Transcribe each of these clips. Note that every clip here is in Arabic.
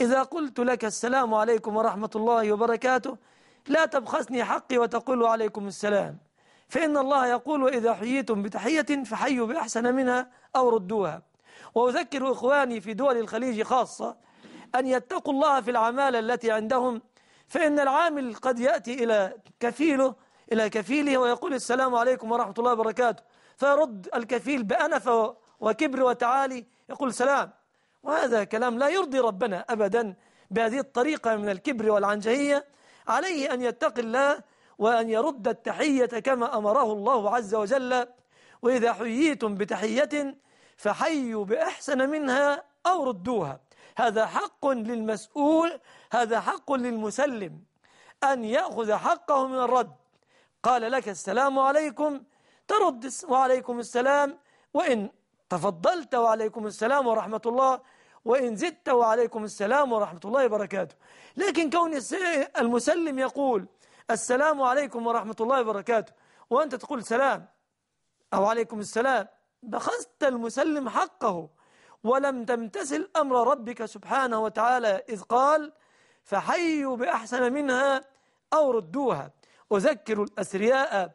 إذا قلت لك السلام عليكم ورحمة الله وبركاته لا تبخسني حقي وتقول عليكم السلام، فإن الله يقول وإذا حييتم بتحية فحيوا بأحسن منها أو ردوها. وأذكر إخواني في دول الخليج خاصة أن يتقوا الله في العمالة التي عندهم، فإن العامل قد يأتي إلى كفيله ويقول السلام عليكم ورحمة الله وبركاته، فيرد الكفيل بأنف وكبر وتعالي يقول سلام، وهذا كلام لا يرضي ربنا أبدا. بهذه الطريقة من الكبر والعنجهية عليه أن يتقي الله وأن يرد التحية كما أمره الله عز وجل: وإذا حييتم بتحية فحيوا بأحسن منها أو ردوها. هذا حق للمسؤول، هذا حق للمسلم أن يأخذ حقه من الرد. قال لك السلام عليكم ترد وعليكم السلام، وإن تفضلت وعليكم السلام ورحمة الله، وإن زدت وعليكم السلام ورحمة الله وبركاته. لكن كون المسلم يقول السلام عليكم ورحمة الله وبركاته وأنت تقول سلام أو عليكم السلام، بخست المسلم حقه ولم تمتثل أمر ربك سبحانه وتعالى إذ قال فحيوا بأحسن منها أو ردوها. أذكر الأثرياء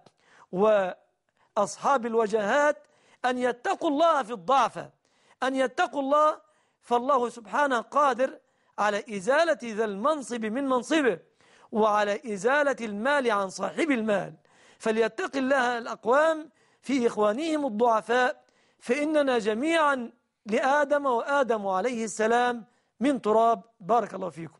وأصحاب الوجهات أن يتقوا الله في الضعف، أن يتقوا الله، فالله سبحانه قادر على إزالة ذا المنصب من منصبه وعلى إزالة المال عن صاحب المال. فليتق الله الأقوام في إخوانهم الضعفاء، فإننا جميعا لآدم وآدم عليه السلام من تراب. بارك الله فيكم.